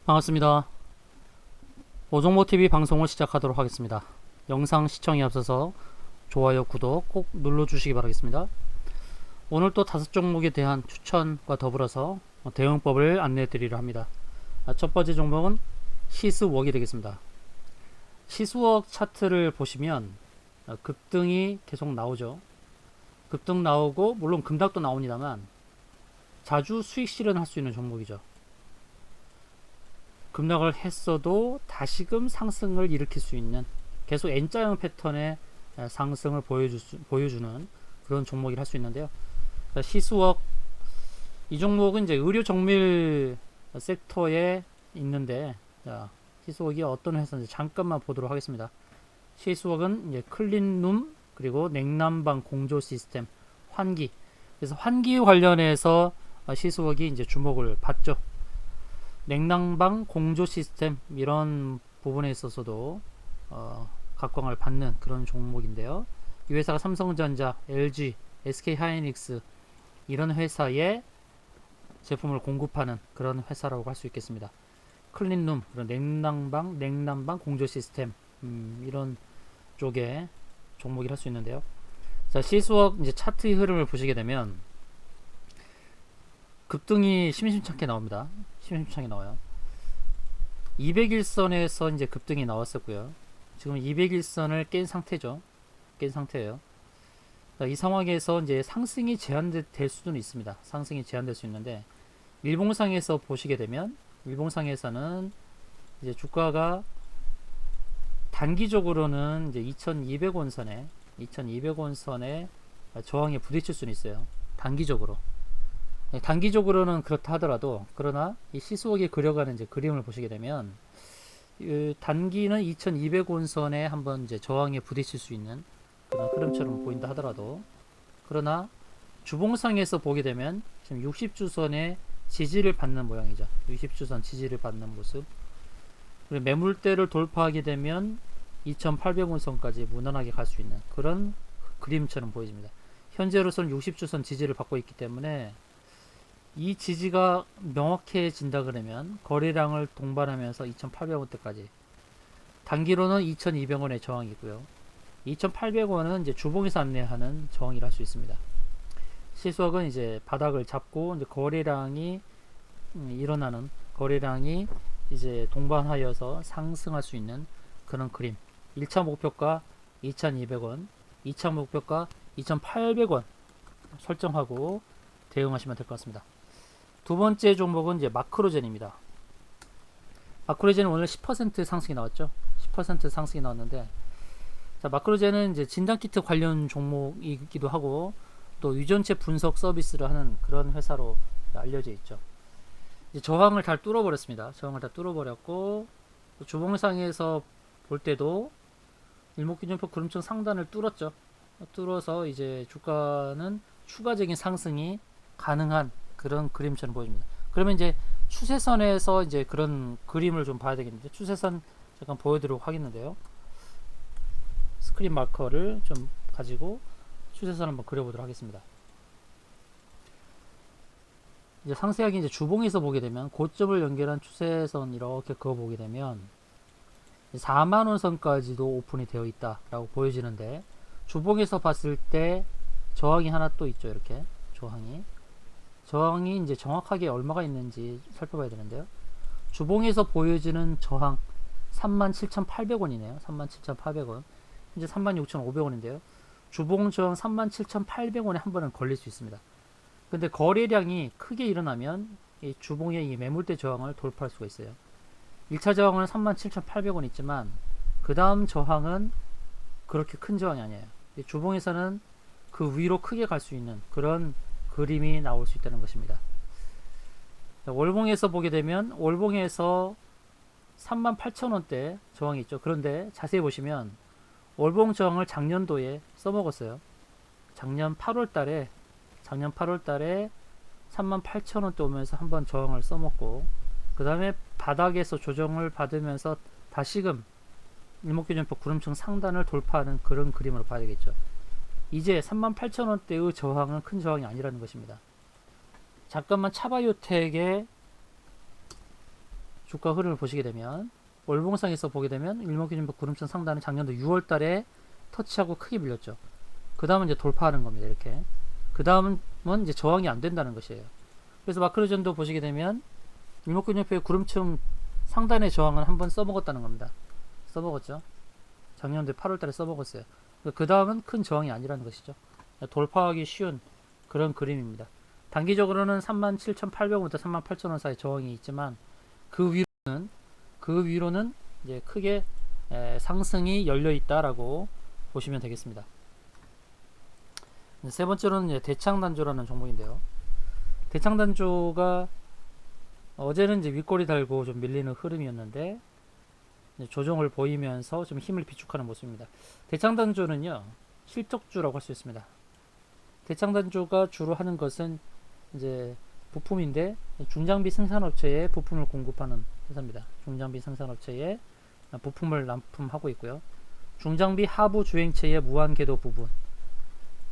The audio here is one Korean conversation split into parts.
반갑습니다. 오종모TV 방송을 시작하도록 하겠습니다. 영상 시청에 앞서서 좋아요, 구독 꼭 눌러주시기 바라겠습니다. 오늘 또 5종목에 대한 추천과 더불어서 대응법을 안내해 드리려 합니다. 첫 번째 종목은 시스웍이 되겠습니다. 시스웍 차트를 보시면 급등이 계속 나오죠. 급등 나오고 물론 급락도 나옵니다만 자주 수익 실현할 수 있는 종목이죠. 급락을 했어도 다시금 상승을 일으킬 수 있는 계속 N자형 패턴의 상승을 보여주는 그런 종목이라 할 수 있는데요. 시스웍 이 종목은 이제 의료 정밀 섹터에 있는데, 시스웍이 어떤 회사인지 잠깐만 보도록 하겠습니다. 시스웍은 이제 클린룸 그리고 냉난방 공조 시스템 환기, 그래서 환기 관련해서 시스웍이 이제 주목을 받죠. 냉난방 공조 시스템 이런 부분에 있어서도 각광을 받는 그런 종목인데요. 이 회사가 삼성전자, LG, SK하이닉스 이런 회사에 제품을 공급하는 그런 회사라고 할 수 있겠습니다. 클린룸, 그런 냉난방 공조 시스템 이런 쪽에 종목이라 할 수 있는데요. 자, 시스웍 이제 차트의 흐름을 보시게 되면 급등이 심심찮게 나옵니다. 심심찮게 나와요. 200일선에서 이제 급등이 나왔었고요. 지금 200일선을 깬 상태죠. 깬 상태예요. 이 상황에서 이제 상승이 제한될 수는 있습니다. 상승이 제한될 수 있는데, 일봉상에서 보시게 되면, 일봉상에서는 이제 주가가 단기적으로는 이제 2200원 선에 저항에 부딪힐 수는 있어요. 단기적으로. 단기적으로는 그렇다 하더라도, 그러나 이 시스웍이 그려가는 이제 그림을 보시게 되면 단기는 2200원 선에 한번 이제 저항에 부딪힐 수 있는 그런 흐름처럼 보인다 하더라도, 그러나 주봉상에서 보게 되면 지금 60주선의 지지를 받는 모양이죠. 60주선 지지를 받는 모습. 그리고 매물대를 돌파하게 되면 2800원 선까지 무난하게 갈 수 있는 그런 그림처럼 보여집니다. 현재로서는 60주선 지지를 받고 있기 때문에 이 지지가 명확해진다 그러면 거래량을 동반하면서 2800원대까지, 단기로는 2200원의 저항이고요. 2800원은 이제 주봉에서 안내하는 저항이라 할 수 있습니다. 시스웍은 이제 바닥을 잡고 이제 거래량이 일어나는, 거래량이 이제 동반하여서 상승할 수 있는 그런 그림. 1차 목표가 2200원, 2차 목표가 2800원 설정하고 대응하시면 될 것 같습니다. 두 번째 종목은 이제 마크로젠입니다. 마크로젠은 오늘 10% 상승이 나왔죠. 10% 상승이 나왔는데, 자, 마크로젠은 이제 진단키트 관련 종목이기도 하고 또 유전체 분석 서비스를 하는 그런 회사로 알려져 있죠. 이제 저항을 다 뚫어버렸습니다. 저항을 다 뚫어버렸고, 주봉상에서 볼 때도 일목균형표 구름층 상단을 뚫었죠. 뚫어서 이제 주가는 추가적인 상승이 가능한 그런 그림처럼 보여집니다. 그러면 이제 추세선에서 이제 그런 그림을 좀 봐야 되겠는데, 추세선 잠깐 보여드리도록 하겠는데요. 스크린 마커를 좀 가지고 추세선 한번 그려보도록 하겠습니다. 이제 상세하게 이제 주봉에서 보게 되면 고점을 연결한 추세선 이렇게 그어보게 되면 4만원 선까지도 오픈이 되어 있다라고 보여지는데, 주봉에서 봤을 때 저항이 하나 또 있죠. 이렇게 저항이 이제 정확하게 얼마가 있는지 살펴봐야 되는데요. 주봉에서 보여지는 저항 37,800원이네요. 37,800원. 이제 36,500원인데요. 주봉 저항 37,800원에 한 번은 걸릴 수 있습니다. 근데 거래량이 크게 일어나면 이 주봉의 이 매물대 저항을 돌파할 수가 있어요. 1차 저항은 37,800원 있지만 그 다음 저항은 그렇게 큰 저항이 아니에요. 주봉에서는 그 위로 크게 갈 수 있는 그런 그림이 나올 수 있다는 것입니다. 월봉에서 보게 되면 월봉에서 38,000원대 저항이 있죠. 그런데 자세히 보시면 월봉 저항을 작년도에 써먹었어요. 작년 8월달에 38,000원대 오면서 한번 저항을 써먹고, 그 다음에 바닥에서 조정을 받으면서 다시금 일목균형표 구름층 상단을 돌파하는 그런 그림으로 봐야 되겠죠. 이제 38,000원대의 저항은 큰 저항이 아니라는 것입니다. 잠깐만 차바이오텍의 주가 흐름을 보시게 되면 월봉상에서 보게 되면 일목균형법 구름점 상단은 작년도 6월 달에 터치하고 크게 밀렸죠. 그 다음은 이제 돌파하는 겁니다. 이렇게. 그 다음은 이제 저항이 안 된다는 것이에요. 그래서 마크로전도 보시게 되면 일목균형표의 구름점 상단의 저항은 한번 써먹었다는 겁니다. 써먹었죠. 작년도에 8월 달에 써먹었어요. 그 다음은 큰 저항이 아니라는 것이죠. 돌파하기 쉬운 그런 그림입니다. 단기적으로는 37,800원부터 38,000원 사이 저항이 있지만 그 위로는 이제 크게 상승이 열려 있다라고 보시면 되겠습니다. 세 번째로는 이제 대창단조라는 종목인데요. 대창단조가 어제는 이제 윗꼬리 달고 좀 밀리는 흐름이었는데 이제 조정을 보이면서 좀 힘을 비축하는 모습입니다. 대창단조는요 실적주라고 할 수 있습니다. 대창단조가 주로 하는 것은 이제 부품인데 중장비 생산업체에 부품을 공급하는 회사입니다. 중장비 생산업체에 부품을 납품하고 있고요. 중장비 하부 주행체의 무한궤도 부분,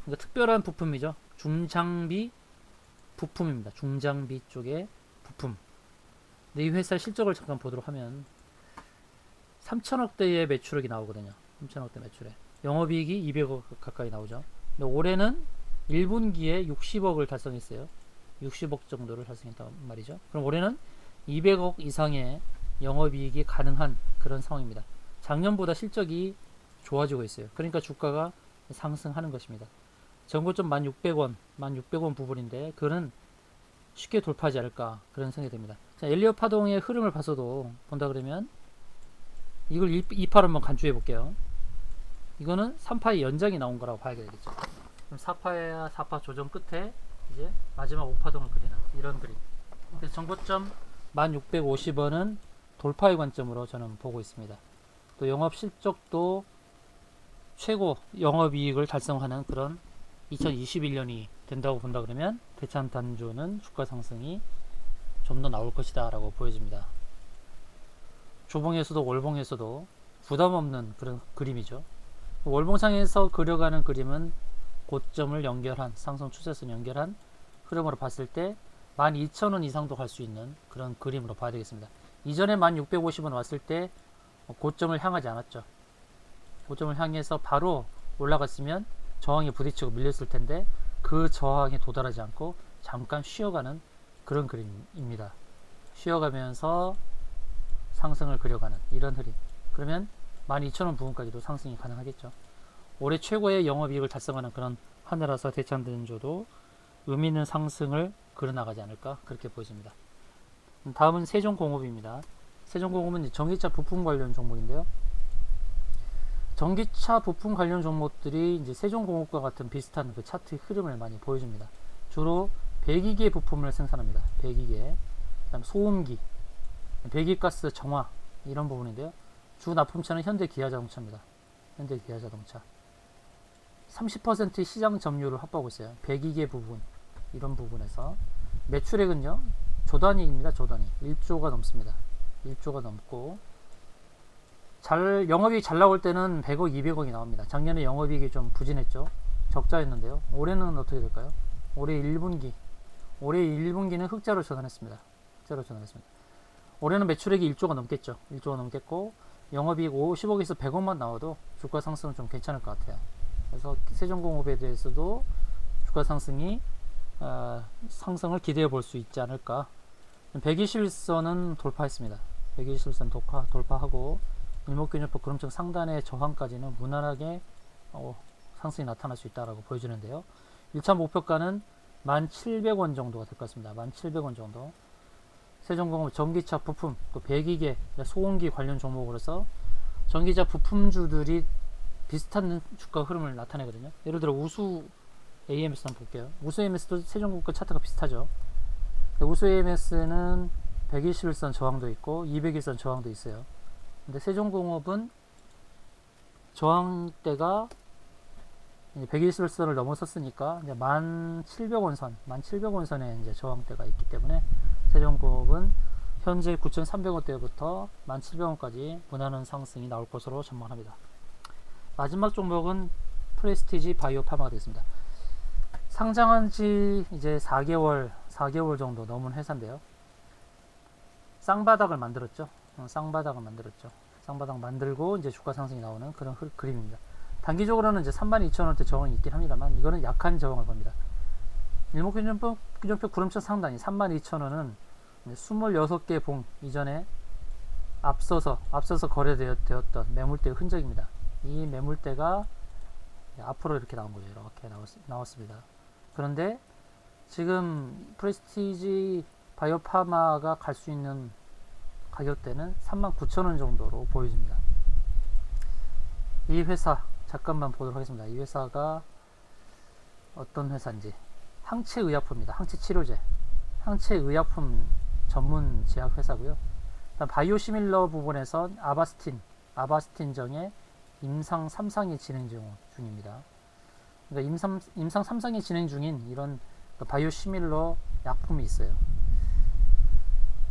그러니까 특별한 부품이죠. 중장비 부품입니다. 중장비 쪽의 부품. 근데 이 회사 실적을 잠깐 보도록 하면 3천억대의 매출액이 나오거든요. 3천억대 매출액. 영업이익이 200억 가까이 나오죠. 근데 올해는 1분기에 60억을 달성했어요. 60억 정도를 달성했단 말이죠. 그럼 올해는 200억 이상의 영업이익이 가능한 그런 상황입니다. 작년보다 실적이 좋아지고 있어요. 그러니까 주가가 상승하는 것입니다. 전고점 1600원, 1600원 부분인데 그거는 쉽게 돌파하지 않을까 그런 생각이 듭니다. 자, 엘리엇 파동의 흐름을 봐서도 본다 그러면 이걸 2파를 한번 간주해 볼게요. 이거는 3파의 연장이 나온 거라고 봐야 되겠죠. 그럼 4파 조정 끝에 이제 마지막 5파동을 그리는 이런 그림. 그래서 전고점 1650원은 돌파의 관점으로 저는 보고 있습니다. 또 영업 실적도 최고 영업이익을 달성하는 그런 2021년이 된다고 본다 그러면 대창단조는 주가 상승이 좀 더 나올 것이다 라고 보여집니다. 조봉에서도 월봉에서도 부담 없는 그런 그림이죠. 월봉상에서 그려가는 그림은 고점을 연결한 상승 추세선 연결한 흐름으로 봤을 때 12,000원 이상도 갈 수 있는 그런 그림으로 봐야 되겠습니다. 이전에 1650원 왔을 때 고점을 향하지 않았죠. 고점을 향해서 바로 올라갔으면 저항에 부딪히고 밀렸을 텐데 그 저항에 도달하지 않고 잠깐 쉬어가는 그런 그림입니다. 쉬어가면서 상승을 그려가는 이런 흐림. 그러면 12,000원 부분까지도 상승이 가능하겠죠. 올해 최고의 영업이익을 달성하는 그런 하늘라서 대창단조도 의미 있는 상승을 그려나가지 않을까 그렇게 보여집니다. 다음은 세종공업입니다. 세종공업은 전기차 부품 관련 종목인데요. 전기차 부품 관련 종목들이 이제 세종공업과 같은 비슷한 그 차트 흐름을 많이 보여줍니다. 주로 배기계 부품을 생산합니다. 배기계, 그다음 소음기, 배기가스 정화 이런 부분인데요. 주 납품차는 현대기아자동차입니다. 현대기아자동차 30% 시장 점유율을 확보하고 있어요. 배기계 부분 이런 부분에서 매출액은요 조단위입니다. 조단위 1조가 넘습니다. 1조가 넘고 영업이익 잘 나올 때는 100억, 200억이 나옵니다. 작년에 영업이익이 좀 부진했죠. 적자였는데요. 올해는 어떻게 될까요? 올해 1분기는 흑자로 전환했습니다. 올해는 매출액이 1조가 넘겠죠. 1조가 넘겠고 영업이익 50억에서 100억만 나와도 주가 상승은 좀 괜찮을 것 같아요. 그래서 세종공업에 대해서도 주가 상승이 상승을 기대해 볼 수 있지 않을까. 121선은 돌파했습니다. 121선 돌파하고 일목균형법 구름점 상단의 저항까지는 무난하게 상승이 나타날 수 있다고 보여주는데요. 1차 목표가는 1,700원 정도가 될 것 같습니다. 1,700원 정도. 세종공업 전기차 부품, 또 배기계, 소음기 관련 종목으로서 전기차 부품주들이 비슷한 주가 흐름을 나타내거든요. 예를 들어 우수 AMS 한번 볼게요. 우수 AMS도 세종공업과 차트가 비슷하죠. 우수 AMS는 121선 저항도 있고 200일선 저항도 있어요. 근데 세종공업은 저항대가 121선을 넘어섰으니까 이제 1,700원선에 이제 저항대가 있기 때문에 세종공업은 현재 9,300원대부터 1,700원까지 무난한 상승이 나올 것으로 전망합니다. 마지막 종목은 프레스티지 바이오 파마가 되겠습니다. 상장한 지 이제 4개월 정도 넘은 회사인데요. 쌍바닥을 만들었죠. 쌍바닥을 만들었죠. 쌍바닥 만들고 이제 주가 상승이 나오는 그런 그림입니다. 단기적으로는 이제 32,000원대 저항이 있긴 합니다만 이거는 약한 저항을 봅니다. 일목균전표 구름천 상단이 32,000원은 26개 봉 이전에 앞서서 거래되었던 매물대의 흔적입니다. 이 매물대가 앞으로 이렇게 나온 거죠. 이렇게 나왔습니다. 그런데 지금 프레스티지 바이오파마가 갈 수 있는 가격대는 39,000원 정도로 보여집니다. 이 회사 잠깐만 보도록 하겠습니다. 이 회사가 어떤 회사인지. 항체의약품입니다. 항체치료제, 항체의약품 전문 제약 회사고요. 바이오시밀러 부분에선 아바스틴정의 임상 3상이 진행 중입니다. 그러니까 임상 3상이 진행 중인 이런 바이오시밀러 약품이 있어요.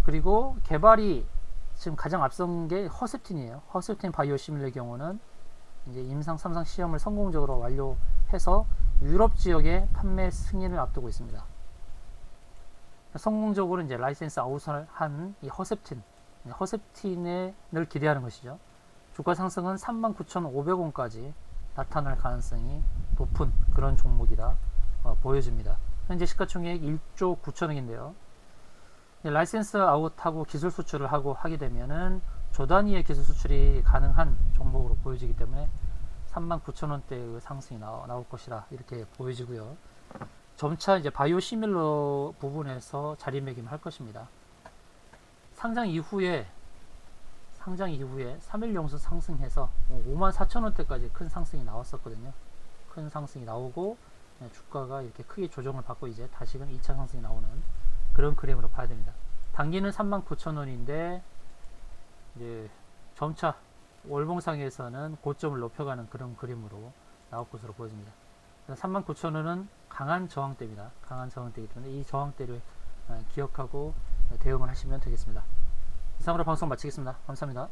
그리고 개발이 지금 가장 앞선 게 허셉틴이에요. 허셉틴 바이오시밀러의 경우는 이제 임상 3상 시험을 성공적으로 완료해서 유럽 지역의 판매 승인을 앞두고 있습니다. 성공적으로 이제 라이센스 아웃을 한 이 허셉틴을 기대하는 것이죠. 주가 상승은 39,500원까지 나타날 가능성이 높은 그런 종목이다 보여집니다. 현재 시가총액 1조 9천억인데요. 라이센스 아웃하고 기술 수출을 하게 되면은 조 단위의 기술 수출이 가능한 종목으로 보여지기 때문에 39,000원대의 상승이 나올 것이라 이렇게 보여지고요. 점차 이제 바이오시밀러 부분에서 자리매김을 할 것입니다. 상장 이후에 3일 연속 상승해서 54,000원대까지 큰 상승이 나왔었거든요. 큰 상승이 나오고 주가가 이렇게 크게 조정을 받고 이제 다시금 2차 상승이 나오는 그런 그림으로 봐야 됩니다. 단기는 39,000원인데 이제 점차 월봉상에서는 고점을 높여가는 그런 그림으로 나올 것으로 보여집니다. 39,000원은 강한 저항대입니다. 강한 저항대이기 때문에 이 저항대를 기억하고 대응을 하시면 되겠습니다. 이상으로 방송 마치겠습니다. 감사합니다.